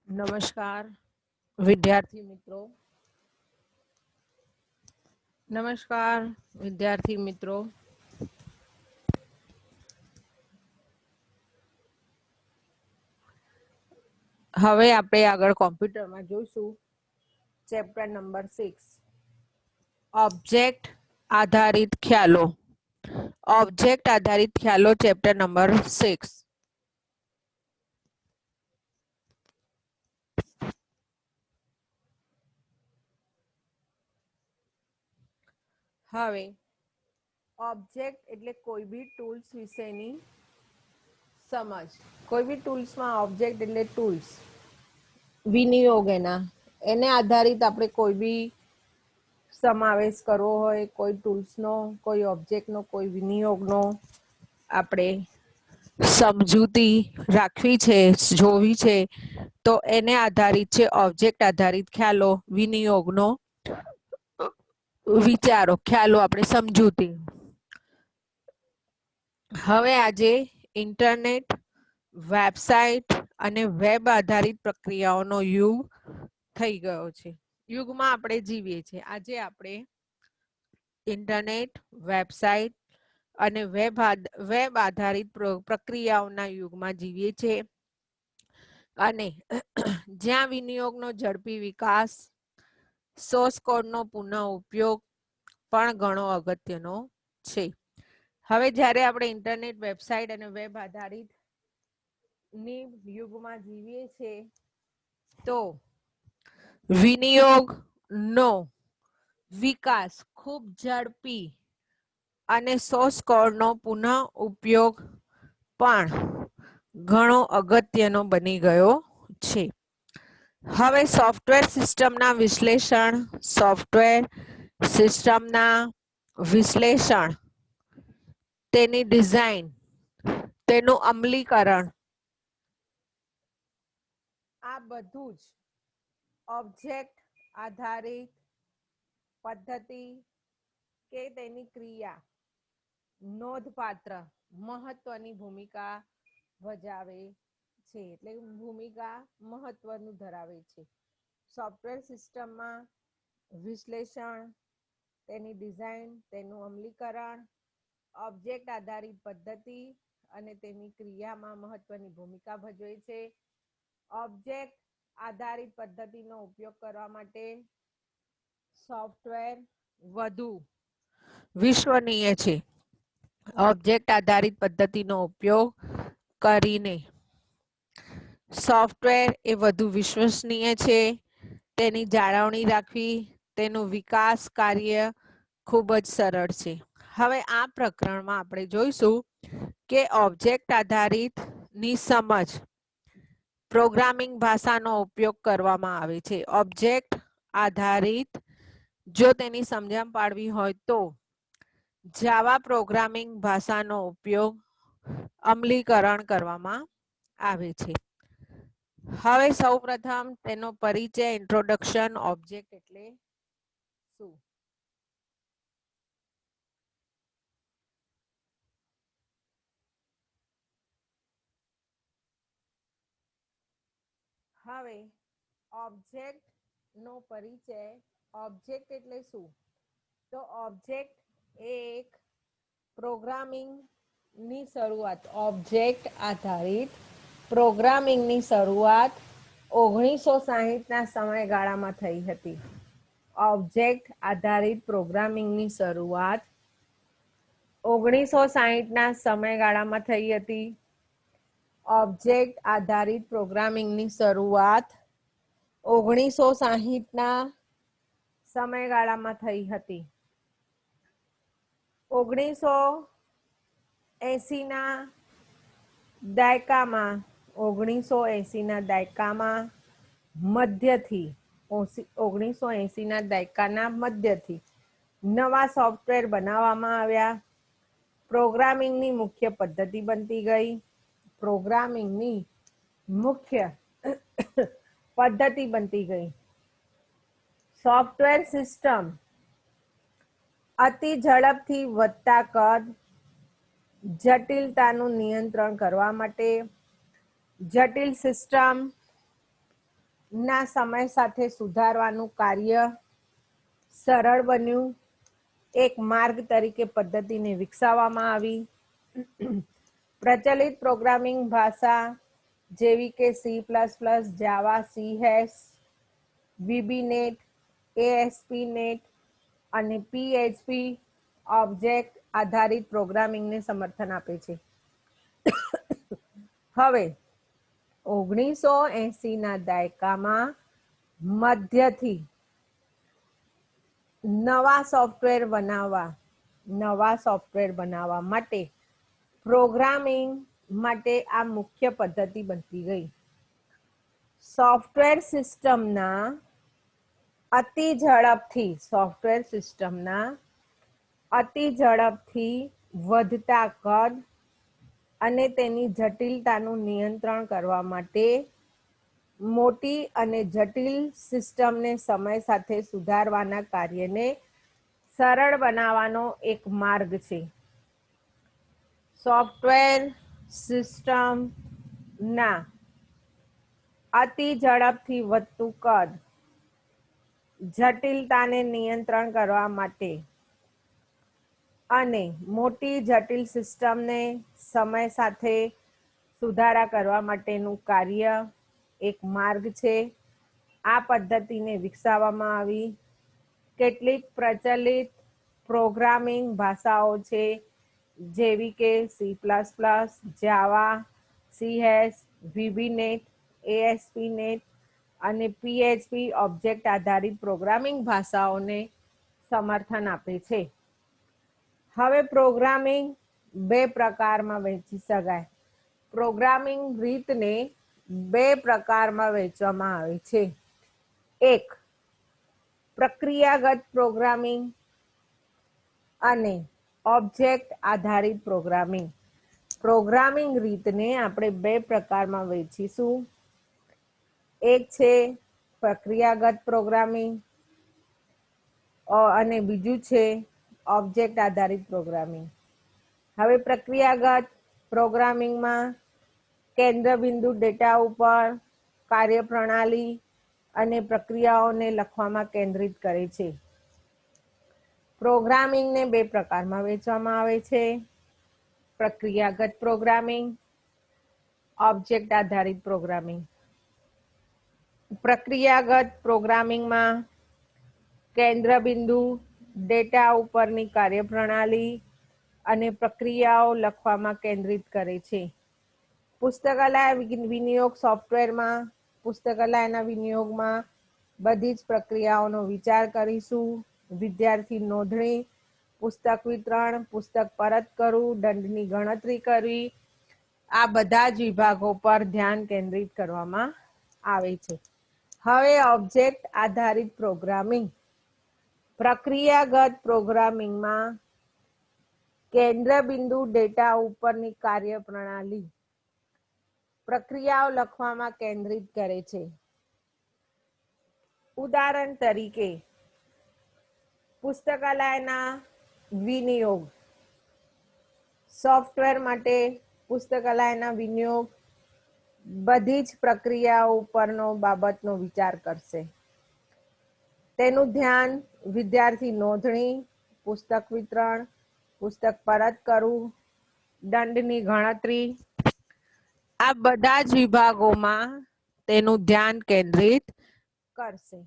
નમસ્કાર વિદ્યાર્થી મિત્રો હવે આપણે આગળ કોમ્પ્યુટરમાં જોઈશું ચેપ્ટર નંબર 6 ઓબ્જેક્ટ આધારિત ખ્યાલો ચેપ્ટર નંબર 6 હવે ઓબ્જેક્ટ એટલે કોઈ બી ટૂલ્સ વિશેની સમજ કોઈ બી ટૂલ્સમાં ઓબ્જેક્ટ એટલે ટૂલ્સ વિનિયોગ એને આધારિત આપણે કોઈ બી સમાવેશ કરવો હોય કોઈ ટૂલ્સનો કોઈ ઓબ્જેક્ટનો કોઈ વિનિયોગનો આપણે સમજૂતી રાખવી છે જોવી છે તો એને આધારિત છે ઓબ્જેક્ટ આધારિત ખ્યાલો વિનિયોગનો વિચારો ખ્યાલો આપણે સમજૂતી હવે આજે ઇન્ટરનેટ વેબસાઇટ અને વેબ આધારિત પ્રક્રિયાઓનો યુગ થઈ ગયો છે યુગમાં આપણે જીવીએ છીએ આજે આપણે ઇન્ટરનેટ વેબસાઇટ અને વેબ આધારિત પ્રક્રિયાઓના યુગમાં જીવીએ છીએ અને જ્યાં વિનિયોગનો ઝડપી વિકાસ સોર્સ કોડનો પુનઃ ઉપયોગ પણ ઘણો અગત્યનો છે હવે જ્યારે આપણે ઇન્ટરનેટ વેબસાઇટ અને વેબ આધારિત ની યુગમાં જીવીએ છીએ તો વિનિયોગનો વિકાસ ખૂબ ઝડપી અને સોર્સ કોડનો પુનઃ ઉપયોગ પણ ઘણો અગત્યનો બની ગયો છે હવે સોફ્ટવેર સિસ્ટમના વિશ્લેષણ તેની ડિઝાઇન તેનું અમલીકરણ આ બધું જ ઓબ્જેક્ટ આધારિત પદ્ધતિ કે તેની ક્રિયા નોંધપાત્ર મહત્વની ભૂમિકા ભજાવે છે એટલે ભૂમિકા મહત્વનું ધરાવે છે સોફ્ટવેર સિસ્ટમમાં વિશ્લેષણ તેની ડિઝાઇન તેનું અમલીકરણ ઓબ્જેક્ટ આધારિત પદ્ધતિ અને તેની ક્રિયામાં મહત્વની ભૂમિકા ભજવે છે ઓબ્જેક્ટ આધારિત પદ્ધતિનો ઉપયોગ કરવા માટે સોફ્ટવેર વધુ વિશ્વનીય છે ઓબ્જેક્ટ આધારિત પદ્ધતિનો ઉપયોગ કરીને સોફ્ટવેર એ વધુ વિશ્વસનીય છે તેની જાળવણી રાખવી તેનું વિકાસ કાર્ય ખૂબ જ સરળ છે હવે આ પ્રકરણમાં આપણે જોઈશું કે ઓબ્જેક્ટ આધારિત ની સમજ પ્રોગ્રામિંગ ભાષાનો ઉપયોગ કરવામાં આવે છે ઓબ્જેક્ટ આધારિત જો તેની સમજણ પાડવી હોય તો જાવા પ્રોગ્રામિંગ ભાષાનો ઉપયોગ અમલીકરણ કરવામાં આવે છે હવે સૌપ્રથમ તેનો પરિચય ઇન્ટ્રોડક્શન ઓબ્જેક્ટ એટલે શું હવે ઓબ્જેક્ટ નો પરિચય ઓબ્જેક્ટ એટલે શું તો ઓબ્જેક્ટ એક પ્રોગ્રામિંગ ની શરૂઆત ઓબ્જેક્ટ આધારિત પ્રોગ્રામિંગની શરૂઆત 1960ના સમયગાળામાં થઈ હતી ઓબ્જેક્ટ આધારિત પ્રોગ્રામિંગની શરૂઆત 1960ના સમયગાળામાં થઈ હતી ઓબ્જેક્ટ આધારિત પ્રોગ્રામિંગની શરૂઆત 1960ના સમયગાળામાં થઈ હતી 1980ના દાયકામાં મધ્યથી 1980ના દાયકાના મધ્યથી નવા સોફ્ટવેર બનાવવામાં આવ્યા પ્રોગ્રામિંગની મુખ્ય પદ્ધતિ બનતી ગઈ પ્રોગ્રામિંગની મુખ્ય પદ્ધતિ બનતી ગઈ સોફ્ટવેર સિસ્ટમ અતિ ઝડપથી વધતા કદ જટિલતાનું નિયંત્રણ કરવા માટે જટિલ સિસ્ટમ ના સમય સાથે સુધારવાનું કાર્ય સરળ બન્યું. એક માર્ગ તરીકે પદ્ધતિને વિકસાવવામાં આવી. પ્રચલિત પ્રોગ્રામિંગ ભાષા જેવી કે C++, જાવા, C#, VBNet, ASP.NET અને PHP ઓબ્જેક્ટ આધારિત પ્રોગ્રામિંગને સમર્થન આપે છે. હવે 1980ના દાયકામાં મધ્યથી નવા સોફ્ટવેર બનાવવા માટે પ્રોગ્રામિંગ માટે આ મુખ્ય પદ્ધતિ બનતી ગઈ. સોફ્ટવેર સિસ્ટમના અતિ ઝડપથી વધતા કદ અને તેની જટિલતાનું નિયંત્રણ કરવા માટે મોટી અને જટિલ સિસ્ટમને સમય સાથે સુધારવાના કાર્યને સરળ બનાવવાનો એક માર્ગ છે. સોફ્ટવેર સિસ્ટમના અતિ ઝડપથી વધતું કદ, જટિલતાને નિયંત્રણ કરવા માટે અને મોટી જટિલ સિસ્ટમને સમય સાથે સુધારા કરવા માટેનું કાર્ય એક માર્ગ છે. આ પદ્ધતિને વિકસાવવામાં આવી. કેટલીક પ્રચલિત પ્રોગ્રામિંગ ભાષાઓ છે જેવી કે C++, જાવા, C#, VBNet, ASP.NET અને PHP ઓબ્જેક્ટ આધારિત પ્રોગ્રામિંગ ભાષાઓને સમર્થન આપે છે. હવે પ્રોગ્રામિંગ બે પ્રકારમાં વહેંચી શકાય. પ્રોગ્રામિંગ રીતને બે પ્રકારમાં વહેંચવામાં આવે છે. એક, પ્રક્રિયાગત પ્રોગ્રામિંગ અને ઓબ્જેક્ટ આધારિત પ્રોગ્રામિંગ. પ્રોગ્રામિંગ રીતને આપણે બે પ્રકારમાં વહેંચીશું. એક છે પ્રક્રિયાગત પ્રોગ્રામિંગ અને બીજું છે ઓબ્જેક્ટ આધારિત પ્રોગ્રામિંગ. હવે પ્રક્રિયાગત પ્રોગ્રામિંગમાં કેન્દ્રબિંદુ ડેટા ઉપર કાર્યપ્રણાલી અને પ્રક્રિયાઓને લખવામાં કેન્દ્રિત કરે છે. પ્રોગ્રામિંગને બે પ્રકારમાં વહેંચવામાં આવે છે. પ્રક્રિયાગત પ્રોગ્રામિંગ, ઓબ્જેક્ટ આધારિત પ્રોગ્રામિંગ. પ્રક્રિયાગત પ્રોગ્રામિંગમાં કેન્દ્રબિંદુ ડેટા ઉપરની કાર્યપ્રણાલી અને પ્રક્રિયાઓ લખવામાં કેન્દ્રિત કરે છે. પુસ્તકાલય વિનિયોગ સોફ્ટવેરમાં પુસ્તકાલયના વિનિયોગમાં બધી જ પ્રક્રિયાઓનો વિચાર કરીશું. વિદ્યાર્થી નોંધણી, પુસ્તક વિતરણ, પુસ્તક પરત કરવું, દંડની ગણતરી કરવી, આ બધા જ વિભાગો પર ધ્યાન કેન્દ્રિત કરવામાં આવે છે. હવે ઓબ્જેક્ટ આધારિત પ્રોગ્રામિંગ. પ્રક્રિયાગત પ્રોગ્રામિંગમાં કેન્દ્રબિંદુ ડેટા ઉપરની કાર્યપ્રણાલી પ્રક્રિયાઓ લખવામાં કેન્દ્રિત કરે છે. ઉદાહરણ તરીકે પુસ્તકાલયના વિનિયોગ. સોફ્ટવેર માટે પુસ્તકાલયના વિનિયોગ બધી જ પ્રક્રિયાઓ ઉપરનો બાબતનો વિચાર કરશે. તેનું ધ્યાન વિદ્યાર્થી નોંધણી, પુસ્તક વિતરણ, પુસ્તક પરત કરવું, દંડની ગણતરી, આ બધા જ વિભાગોમાં તેનું ધ્યાન કેન્દ્રિત કરશે.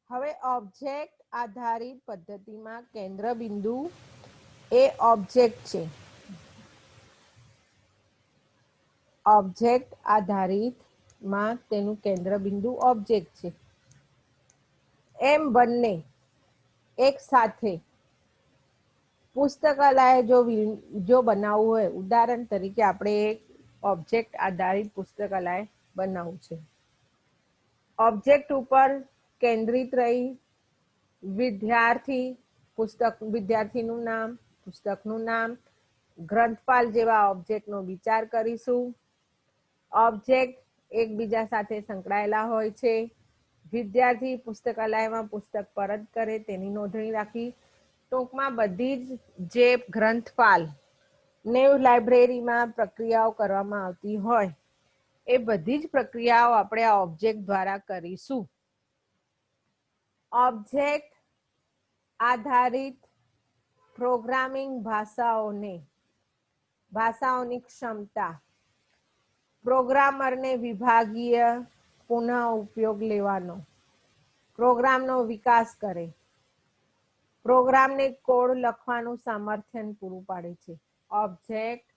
હવે ઓબ્જેક્ટ આધારિત પદ્ધતિમાં કેન્દ્રબિંદુ એ ઓબ્જેક્ટ છે. ઓબ્જેક્ટ આધારિતમાં તેનું કેન્દ્રબિંદુ ઓબ્જેક્ટ છે. એમ બંને એક સાથે પુસ્તકાલય જો બનાવવું હોય, ઉદાહરણ તરીકે આપણે એક ઓબ્જેક્ટ આધારિત પુસ્તકાલય બનાવવું છે. ઓબ્જેક્ટ ઉપર કેન્દ્રિત રહી વિદ્યાર્થીનું નામ, પુસ્તકનું નામ, ગ્રંથપાલ જેવા ઓબ્જેક્ટનો વિચાર કરીશું. ઓબ્જેક્ટ એકબીજા સાથે સંકળાયેલા હોય છે. વિદ્યાર્થી પુસ્તકાલયમાં પુસ્તક પરત કરે તેની નોંધણી રાખી. તો ટૂંકમાં બધી જ જે ગ્રંથપાલ ને લાઇબ્રેરીમાં પ્રક્રિયાઓ કરવામાં આવતી હોય એ બધી જ પ્રક્રિયાઓ આપણે આ ઓબ્જેક્ટ દ્વારા કરીશું. ઓબ્જેક્ટ આધારિત પ્રોગ્રામિંગ ભાષાઓની ક્ષમતા પ્રોગ્રામરને વિભાગીય પુનઃ ઉપયોગ લેવાનો, પ્રોગ્રામનો વિકાસ કરે, પ્રોગ્રામને કોડ લખવાનું સામર્થ્ય પૂરું પાડે છે. ઓબ્જેક્ટ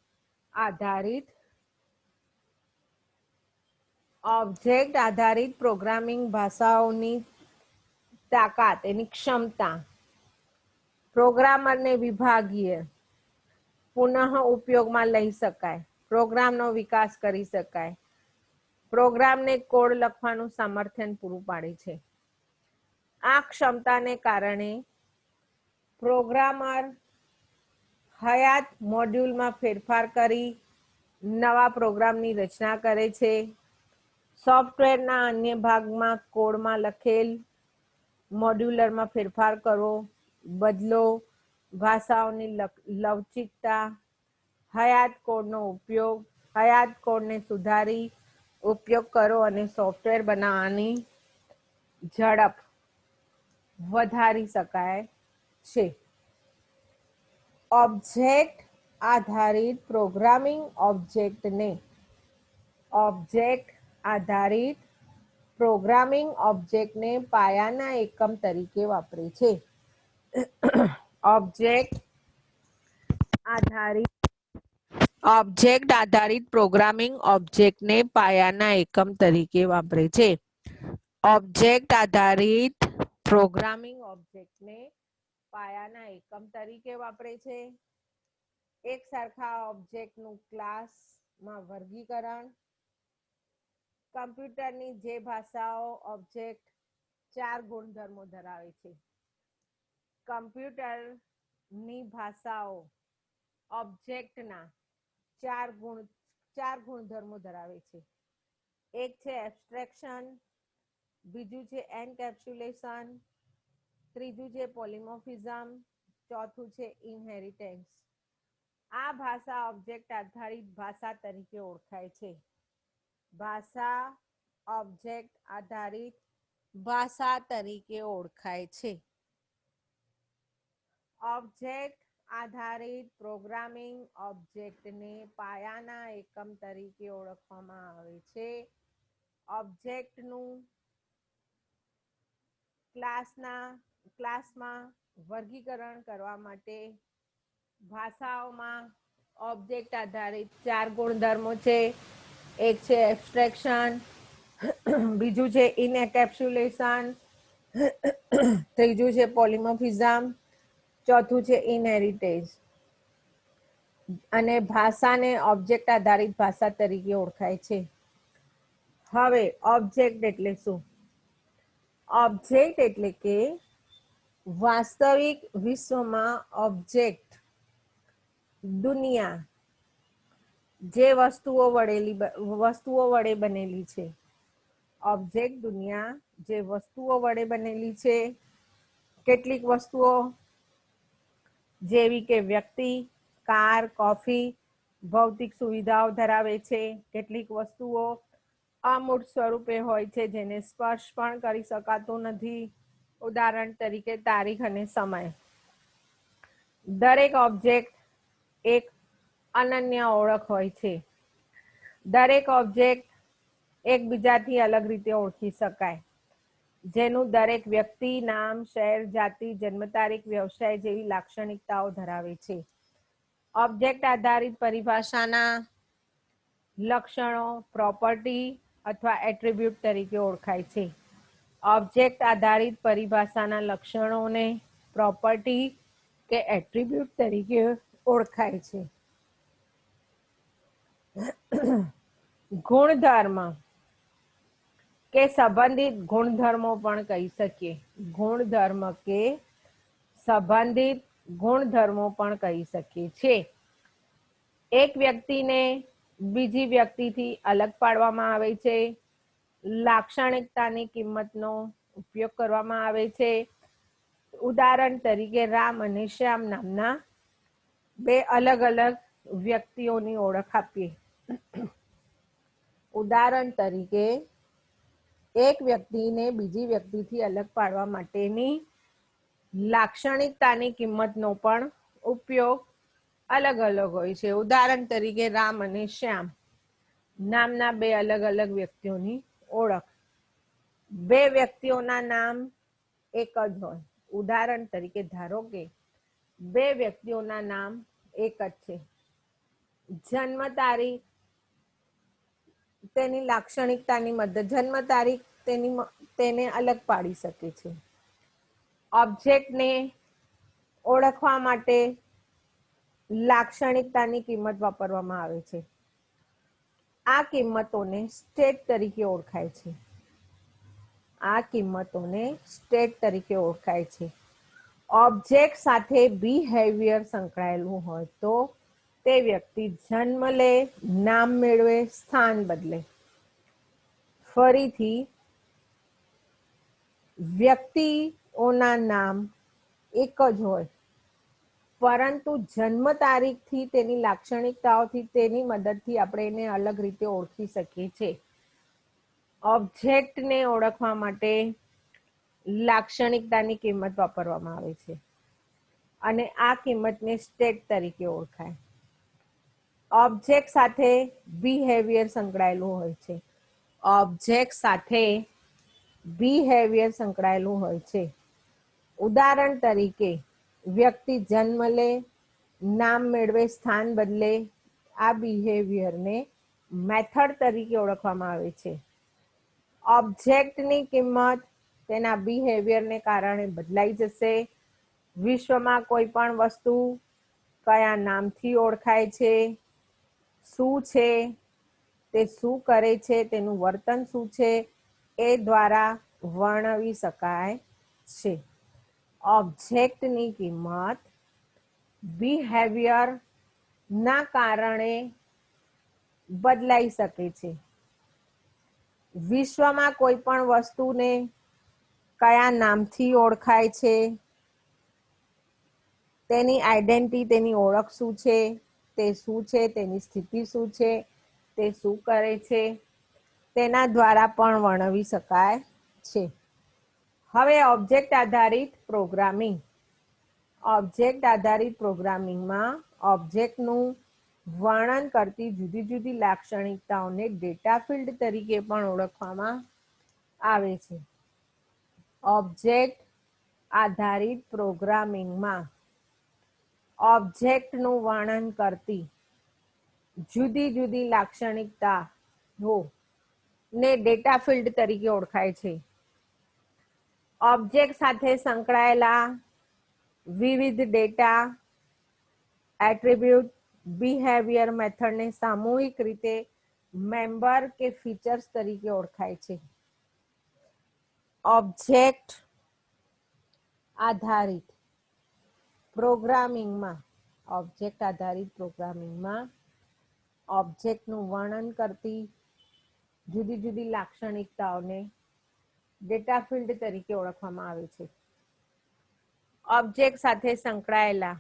આધારિત પ્રોગ્રામિંગ ભાષાઓની તાકાત, એની ક્ષમતા પ્રોગ્રામરને વિભાગીય પુનઃ ઉપયોગમાં લઈ શકાય, પ્રોગ્રામનો વિકાસ કરી શકાય, પ્રોગ્રામને કોડ લખવાનું સામર્થ્ય પૂરું પાડે છે. આ ક્ષમતાને કારણે પ્રોગ્રામર હયાત મોડ્યુલમાં ફેરફાર કરી નવા પ્રોગ્રામની રચના કરે છે. સોફ્ટવેરના અન્ય ભાગમાં કોડમાં લખેલ મોડ્યુલરમાં ફેરફાર કરો, બદલો, ભાષાઓની લવચિકતા, હયાત કોડનો ઉપયોગ, હયાત કોડને સુધારી ઉપયોગ કરો અને સોફ્ટવેર બનાવવાની ઝડપ વધારી શકાય છે. ઓબ્જેક્ટ આધારિત પ્રોગ્રામિંગ ઓબ્જેક્ટને પાયાના એકમ તરીકે વાપરે છે. ઓબ્જેક્ટ આધારિત પ્રોગ્રામિંગ ઓબ્જેક્ટને પાયાના એકમ તરીકે વાપરે છે. ઓબ્જેક્ટ આધારિત પ્રોગ્રામિંગ ઓબ્જેક્ટને પાયાના એકમ તરીકે વાપરે છે. એક સરખા ઓબ્જેક્ટનું ક્લાસમાં વર્ગીકરણ, કમ્પ્યુટરની જે ભાષાઓ ઓબ્જેક્ટ 4 ગુણધર્મો ધરાવે છે. કમ્પ્યુટરની ભાષાઓ ઓબ્જેક્ટના 4 ગુણધર્મો ધરાવે છે. એક છે એબ્સ્ટ્રેક્શન, બીજું છે એન્કેપ્સ્યુલેશન, ત્રીજું છે પોલિમોર્ફિઝમ, ચોથું છે ઇનહેરિટન્સ. આ ભાષા ઓબ્જેક્ટ આધારિત ભાષા તરીકે ઓળખાય છે. ભાષા ઓબ્જેક્ટ આધારિત ભાષા તરીકે ઓળખાય છે. ઓબ્જેક્ટ આધારિત પ્રોગ્રામિંગ ઓબ્જેક્ટને પાયાના એકમ તરીકે ઓળખવામાં આવે છે. ઓબ્જેક્ટનું ક્લાસમાં વર્ગીકરણ કરવા માટે ભાષાઓમાં ઓબ્જેક્ટ આધારિત 4 ગુણધર્મો છે. એક છે એબ્સ્ટ્રેક્શન, બીજું છે ઇનકેપ્સ્યુલેશન, ત્રીજું છે પોલિમોર્ફિઝમ, ચોથું છે ઇનહેરિટેન્સ. અને ભાષાને ઓબ્જેક્ટ આધારિત ભાષા તરીકે ઓળખાય છે. હવે ઓબ્જેક્ટ એટલે શું? ઓબ્જેક્ટ એટલે કે વાસ્તવિક વિશ્વમાં ઓબ્જેક્ટ દુનિયા જે વસ્તુઓ વડે બનેલી છે. ઓબ્જેક્ટ દુનિયા જે વસ્તુઓ વડે બનેલી છે. કેટલીક વસ્તુઓ જેવી કે વ્યક્તિ, કાર, કોફી ભૌતિક સુવિધાઓ ધરાવે છે. કેટલીક વસ્તુઓ અમૂર્ત સ્વરૂપે હોય છે જેને સ્પર્શ પણ કરી શકાતું નથી. ઉદાહરણ તરીકે તારીખ અને સમય. દરેક ઓબ્જેક્ટ એક અનન્ય ઓળખ હોય છે. દરેક ઓબ્જેક્ટ એકબીજાથી અલગ રીતે ઓળખી શકાય, જેનું દરેક વ્યક્તિ નામ, શહેર, જાતિ, જન્મ તારીખ, વ્યવસાય જેવી લાક્ષણિકતાઓ ધરાવે છે. ઓબ્જેક્ટ આધારિત પરિભાષાના લક્ષણો પ્રોપર્ટી અથવા એટ્રીબ્યુટ તરીકે ઓળખાય છે. ઓબ્જેક્ટ આધારિત પરિભાષાના લક્ષણોને પ્રોપર્ટી કે એટ્રીબ્યુટ તરીકે ઓળખાય છે. ગુણધર્મ કે સંબંધિત ગુણધર્મો પણ કહી શકીએ. ગુણધર્મ કે સંબંધિત ગુણધર્મો પણ કહી શકીએ છે. એક વ્યક્તિને બીજી વ્યક્તિથી અલગ પાડવામાં આવે છે. લાક્ષણિકતાની કિંમતનો ઉપયોગ કરવામાં આવે છે. ઉદાહરણ તરીકે રામ અને શ્યામ નામના બે અલગ અલગ વ્યક્તિઓની ઓળખ આપીએ. ઉદાહરણ તરીકે એક વ્યક્તિને બીજી વ્યક્તિથી અલગ પાડવા માટેની લાક્ષણિકતાની કિંમતનો પણ ઉપયોગ અલગ અલગ હોય છે. ઉદાહરણ તરીકે રામ અને શ્યામ નામના બે અલગ અલગ વ્યક્તિઓની ઓળખ. બે વ્યક્તિઓના નામ એક જ હોય. ઉદાહરણ તરીકે ધારો કે બે વ્યક્તિઓના નામ એક જ છે. જન્મ તારીખ તેની લાક્ષણિકતાની મદદ જન્મ તારીખ તેને અલગ પાડી શકે છે. ઓબ્જેક્ટને ઓળખવા માટે લાક્ષણિકતાની કિંમત વાપરવામાં આવે છે. આ કિંમતોને સ્ટેટ તરીકે ઓળખાય છે. આ કિંમતોને સ્ટેટ તરીકે ઓળખાય છે. ઓબ્જેક્ટ સાથે બિહેવિયર સંકળાયેલું હોય તો તે વ્યક્તિ જન્મ લે, નામ મેળવે, સ્થાન બદલે. ફરીથી વ્યક્તિઓના નામ એક જ હોય પરંતુ જન્મ તારીખથી તેની લાક્ષણિકતાઓથી તેની મદદથી આપણે એને અલગ રીતે ઓળખી શકીએ છીએ. ઓબ્જેક્ટને ઓળખવા માટે લાક્ષણિકતાની કિંમત વાપરવામાં આવે છે અને આ કિંમતને સ્ટેટ તરીકે ઓળખાય. ઓબ્જેક્ટ સાથે બિહેવિયર સંકળાયેલું હોય છે. ઓબ્જેક્ટ સાથે બિહેવિયર સંકળાયેલું હોય છે. ઉદાહરણ તરીકે વ્યક્તિ જન્મ લે, નામ મેળવે, સ્થાન બદલે. આ બિહેવિયરને મેથડ તરીકે ઓળખવામાં આવે છે. ઓબ્જેક્ટની કિંમત તેના બિહેવિયરને કારણે બદલાઈ જશે. વિશ્વમાં કોઈ પણ વસ્તુ કયા નામથી ઓળખાય છે, શું છે, તે શું કરે છે, તેનું વર્તન શું છે એ દ્વારા વર્ણવી શકાય છે. ઓબ્જેક્ટની કિંમત બિહેવિયર ના કારણે બદલાઈ શકે છે. વિશ્વમાં કોઈ પણ વસ્તુને કયા નામથી ઓળખાય છે, તેની આઈડેન્ટિટી, તેની ઓળખ શું છે, તે શું છે, તેની સ્થિતિ શું છે, તે શું કરે છે, તેના દ્વારા પણ વર્ણવી શકાય છે. હવે ઓબ્જેક્ટ આધારિત પ્રોગ્રામિંગ. ઓબ્જેક્ટ આધારિત પ્રોગ્રામિંગમાં ઓબ્જેક્ટનું વર્ણન કરતી જુદી જુદી લાક્ષણિકતાઓને ડેટા ફિલ્ડ તરીકે પણ ઓળખવામાં આવે છે. ઓબ્જેક્ટ આધારિત પ્રોગ્રામિંગમાં ઓબ્જેક્ટનું વર્ણન કરતી જુદી જુદી લાક્ષણિકતાઓને ડેટા ફિલ્ડ તરીકે ઓળખાય છે. ઓબ્જેક્ટ સાથે સંકળાયેલા વિવિધ ડેટા, એટ્રીબ્યુટ, બિહેવિયર મેથડને સામૂહિક રીતે મેમ્બર કે ફીચર્સ તરીકે ઓળખાય છે. ઓબ્જેક્ટ આધારિત પ્રોગ્રામિંગમાં ઓબ્જેક્ટનું વર્ણન કરતી જુદી જુદી લાક્ષણિકતાઓને ડેટા ફિલ્ડ તરીકે ઓળખવામાં આવે છે. ઓબ્જેક્ટ સાથે સંકળાયેલા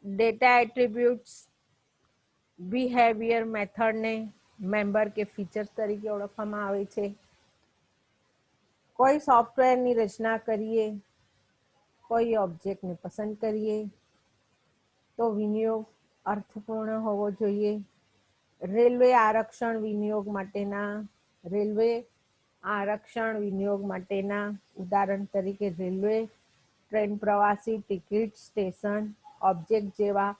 ડેટા, એટ્રીબ્યુટ્સ, બિહેવિયર મેથડને મેમ્બર કે ફીચર્સ તરીકે ઓળખવામાં આવે છે. કોઈ સોફ્ટવેરની રચના કરીએ, કોઈ ઓબ્જેક્ટને પસંદ કરીએ તો વિનિયોગ અર્થપૂર્ણ હોવો જોઈએ. રેલવે આરક્ષણ વિનિયોગ માટેના ઉદાહરણ તરીકે રેલવે, ટ્રેન, પ્રવાસી ટિકિટ, સ્ટેશન ઓબ્જેક્ટ જેવા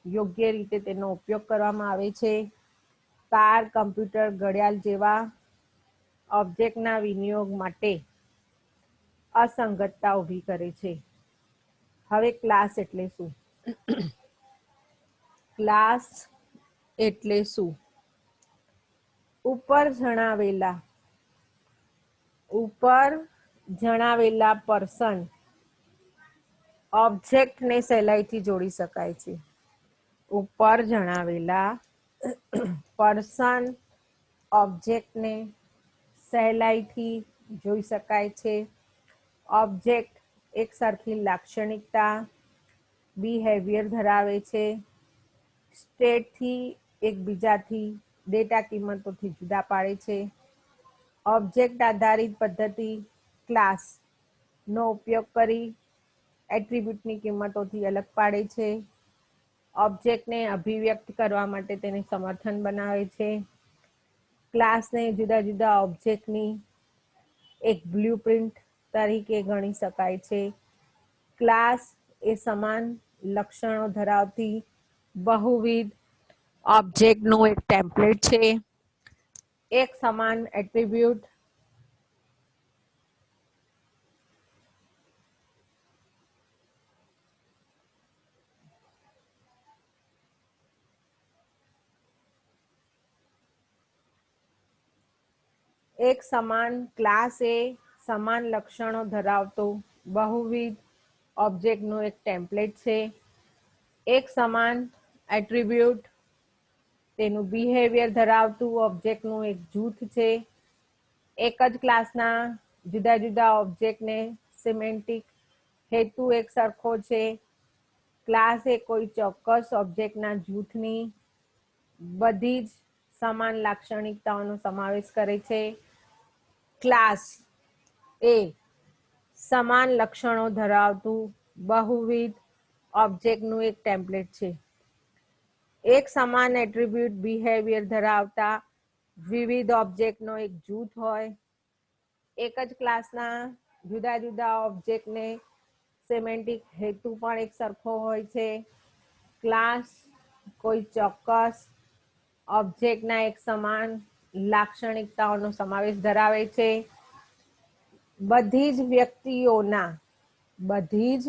યોગ્ય રીતે તેનો ઉપયોગ કરવામાં આવે છે. કાર, કમ્પ્યુટર, ઘડિયાળ જેવા ઓબ્જેક્ટના વિનિયોગ માટે અસંગતતા ઊભી કરે છે. હવે ક્લાસ એટલે શું? ક્લાસ એટલે શું? ઉપર જણાવેલા પર્સન ઓબ્જેક્ટને સહેલાઈથી જોડી શકાય છે. ઉપર જણાવેલા પર્સન ઓબ્જેક્ટને સહેલાઈથી જોઈ શકાય છે. ઓબ્જેક્ટ એક સરખી લાક્ષણિકતા બિહેવિયર ધરાવે છે. સ્ટેટથી એકબીજાથી ડેટા કિંમતોથી જુદા પાડે છે. ઓબ્જેક્ટ આધારિત પદ્ધતિ ક્લાસનો ઉપયોગ કરી એટ્રીબ્યુટની કિંમતોથી અલગ પાડે છે. ઓબ્જેક્ટને અભિવ્યક્ત કરવા માટે તેને સમર્થન બનાવે છે. ક્લાસને જુદા જુદા ઓબ્જેક્ટની એક બ્લુપ્રિન્ટ તરીકે ગણી શકાય છે. ક્લાસ એ સમાન લક્ષણો ધરાવતી બહુવિધ ઓબ્જેક્ટનું એક ટેમ્પલેટ છે. એક સમાન એટ્રીબ્યુટ એક સમાન ક્લાસ એ સમાન લક્ષણો ધરાવતો બહુવિધ ઓબ્જેક્ટનું એક ટેમ્પલેટ છે. એક સમાન એટ્રીબ્યુટ તેનું બિહેવિયર ધરાવતું ઓબ્જેક્ટનું એક જૂથ છે. એક જ ક્લાસના જુદા જુદા ઓબ્જેક્ટને સિમેન્ટિક હેતુ એક સરખો છે. ક્લાસ એ કોઈ ચોક્કસ ઓબ્જેક્ટના જૂથની બધી જ સમાન લાક્ષણિકતાઓનો સમાવેશ કરે છે. ક્લાસ એ સમાન લક્ષણો ધરાવતું બહુવિધ ઓબ્જેક્ટનું એક ટેમ્પલેટ છે. એક સમાન એટ્રીબ્યુટ બિહેવિયર ધરાવતા વિવિધ ઓબ્જેક્ટનો એક જૂથ હોય. એક જ ક્લાસના જુદા જુદા ઓબ્જેક્ટને સિમેન્ટિક હેતુ પણ એક સરખો હોય છે. ક્લાસ કોઈ ચોક્કસ ઓબ્જેક્ટના એક સમાન લાક્ષણિકતાઓનો સમાવેશ ધરાવે છે. બધી જ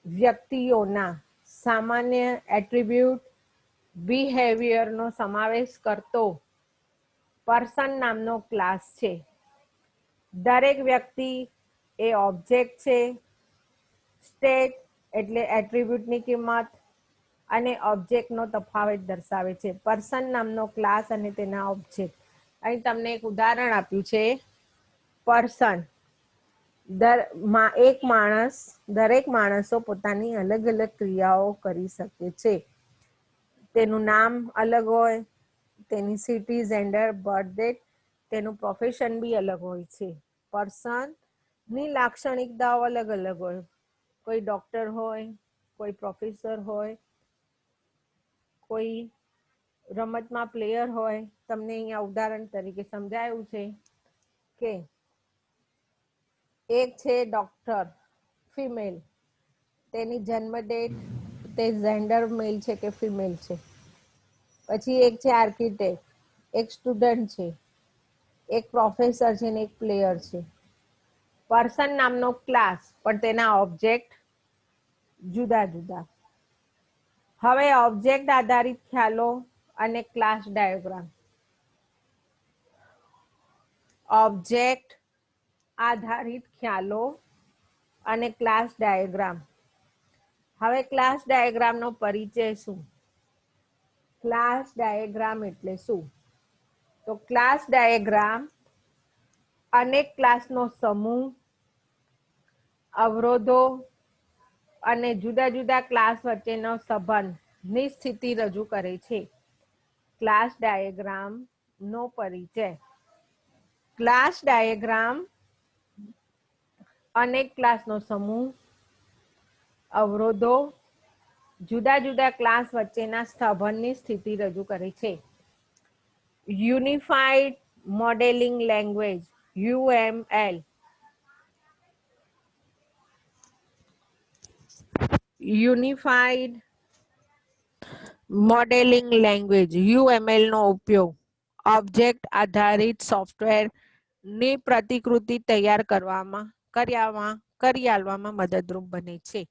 વ્યક્તિઓના સામાન્ય એટ્રીબ્યુટ બિહેવિયરનો સમાવેશ કરતો પર્સન નામનો ક્લાસ છે. દરેક વ્યક્તિ એ ઓબ્જેક્ટ છે. સ્ટેટ એટલે એટ્રીબ્યુટની કિંમત અને ઓબ્જેક્ટનો તફાવત દર્શાવે છે. પર્સન નામનો ક્લાસ અને તેના ઓબ્જેક્ટ. અહીં તમને એક ઉદાહરણ આપ્યું છે. પર્સન દરેક માણસો પોતાની અલગ અલગ ક્રિયાઓ કરી શકે છે. તેનું નામ અલગ હોય, તેની સિટી, જેન્ડર, બર્થ ડેટ, તેનું પ્રોફેશન બી અલગ હોય છે. પર્સનની લાક્ષણિકતાઓ અલગ અલગ હોય. કોઈ ડોક્ટર હોય, કોઈ પ્રોફેસર હોય, કોઈ રમતમાં પ્લેયર હોય. તમને અહીંયા ઉદાહરણ તરીકે સમજાયું છે કે એક છે ડોક્ટર ફિમેલ, તેની જન્મ ડેટ, તે જેન્ડર મેલ છે કે ફિમેલ છે. પછી એક છે આર્કિટેક્ટ, એક સ્ટુડન્ટ છે, એક પ્રોફેસર છે ને એક પ્લેયર છે. પર્સન નામનો ક્લાસ પણ તેના ઓબ્જેક્ટ જુદા જુદા. હવે ઓબ્જેક્ટ આધારિત ખ્યાલો અને ક્લાસ ડાયાગ્રામ. ઓબ્જેક્ટ આધારિત ખ્યાલો અને ક્લાસ ડાયાગ્રામ. હવે ક્લાસ ડાયાગ્રામનો પરિચય શું? ક્લાસ ડાયાગ્રામ એટલે શું? તો ક્લાસ ડાયાગ્રામ અનેક ક્લાસનો સમૂહ, અવરોધો અને જુદા જુદા ક્લાસ વચ્ચેનો સંબંધની સ્થિતિ રજૂ કરે છે. ક્લાસ ડાયાગ્રામનો પરિચય. ક્લાસ ડાયાગ્રામ અનેક ક્લાસનો સમૂહ, અવરોધો, જુદા જુદા ક્લાસ વચ્ચેના સંબંધની સ્થિતિ રજૂ કરે છે. Unified modelling language UML. Unified modelling language UML નો ઉપયોગ ઓબ્જેક્ટ આધારિત સોફ્ટવેર ની પ્રતિકૃતિ તૈયાર કરી આલવામાં મદદરૂપ બને છે.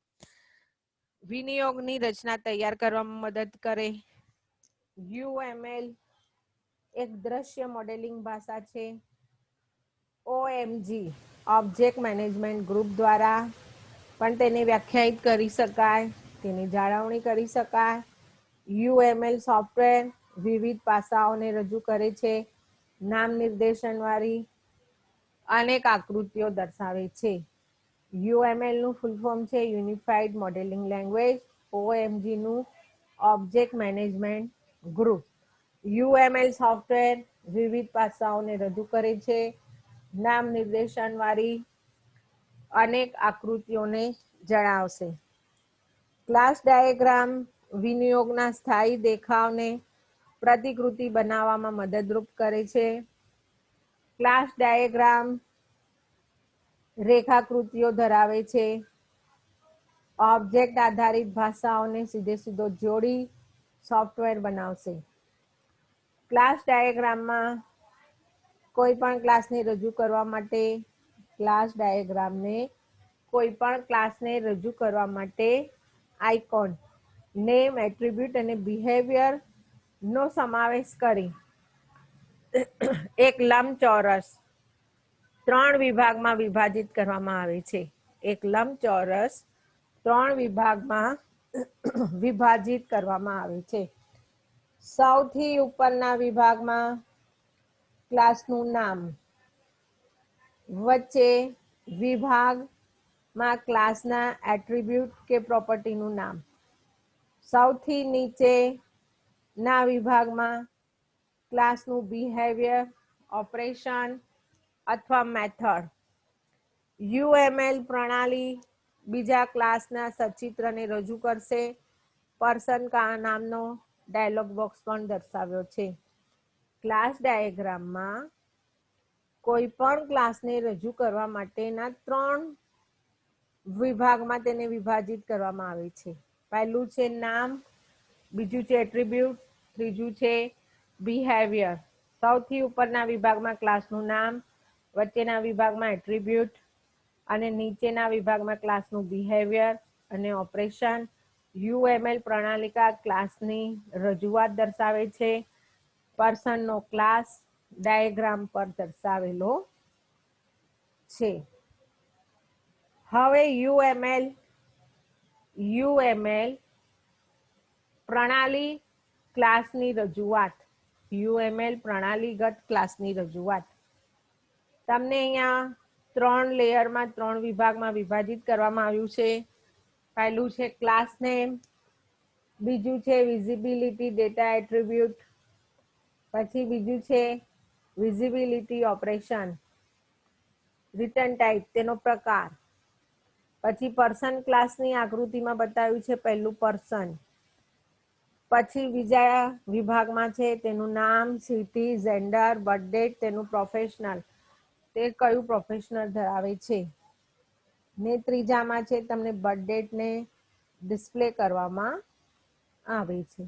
વિનિયોગની રચના તૈયાર કરવામાં મદદ કરે. UML એક દ્રશ્ય મોડેલિંગ ભાષા છે. OMG ઓબ્જેક્ટ મેનેજમેન્ટ ગ્રુપ દ્વારા પણ તેને વ્યાખ્યાયિત કરી શકાય, તેની જાળવણી કરી શકાય. UML સોફ્ટવેર વિવિધ પાસાઓને રજૂ કરે છે. નામ નિર્દેશન વાળી અનેક આકૃતિઓ દર્શાવે છે. UML નું ફૂલ ફોર્મ છે યુનિફાઈડ મોડેલિંગ લેંગ્વેજ. OMG નું object management group. UML software વિવિધ પાસાઓને રજૂ કરે છે. નામ નિર્દેશન વાળી અનેક આકૃતિઓને જણાવશે. ક્લાસ ડાયાગ્રામ વિનિયોગના સ્થાયી દેખાવને પ્રતિકૃતિ બનાવવામાં મદદરૂપ કરે છે. ક્લાસ ડાયાગ્રામ રેખાકૃતિઓ ધરાવે છે. ઓબ્જેક્ટ આધારિત ભાષાઓને સીધો જોડી સોફ્ટવેર બનાવશે. ક્લાસ ડાયાગ્રામમાં કોઈ પણ ક્લાસને રજૂ કરવા માટે આઇકોન, નેમ, એટ્રીબ્યુટ અને બિહેવિયર નો સમાવેશ કરી એક લંબચોરસ 3 વિભાગમાં વિભાજિત કરવામાં આવે છે. એક લંબચોરસ 3 વિભાગમાં વિભાજિત કરવામાં આવે છે. સૌથી ઉપરના વિભાગમાં ક્લાસનું નામ, વચ્ચે વિભાગમાં ક્લાસના એટ્રીબ્યુટ કે પ્રોપર્ટીનું નામ, સૌથી નીચેના વિભાગમાં ક્લાસનું બિહેવિયર, ઓપરેશન અથવા મેથડ. UML પ્રણાલી બીજા ક્લાસના સચિત્રને રજૂ કરશે. પર્સન નામનો ડાયલોગ બોક્સ પણ દર્શાવ્યો છે. ક્લાસ ડાયાગ્રામમાં કોઈ પણ ક્લાસને રજૂ કરવા માટેના 3 વિભાગમાં તેને વિભાજિત કરવામાં આવે છે. પહેલું છે નામ, બીજું છે એટ્રીબ્યુટ, ત્રીજું છે બિહેવિયર. સૌથી ઉપરના વિભાગમાં ક્લાસનું નામ, વચ્ચેના વિભાગમાં એટ્રીબ્યુટ અને નીચેના વિભાગમાં ક્લાસનું બિહેવિયર અને ઓપરેશન. UML પ્રણાલિકા ક્લાસની રજૂઆત દર્શાવે છે. પર્સનનો ક્લાસ ડાયાગ્રામ પર દર્શાવેલો છે. હવે UML પ્રણાલી ક્લાસની રજૂઆત. UML પ્રણાલીગત ક્લાસની રજૂઆત. તમને અહીંયા 3 લેયરમાં 3 વિભાગમાં વિભાજિત કરવામાં આવ્યું છે. પહેલું છે ક્લાસ નેમ, બીજું છે વિઝિબિલિટી ડેટા એટ્રીબ્યુટ, પછી બીજું છે વિઝિબિલિટી ઓપરેશન, રિટર્ન ટાઈપ તેનો પ્રકાર, પછી પર્સન ક્લાસની આકૃતિમાં બતાવ્યું છે પહેલું પર્સન, પછી બીજા વિભાગમાં છે તેનું નામ, સિટી, જેન્ડર, બર્થડેટ, તેનું પ્રોફેશનલ, તે કયું પ્રોફેશનલ ધરાવે છે, ને ત્રીજામાં છે તમને બર્થડેટને ડિસ્પ્લે કરવામાં આવે છે.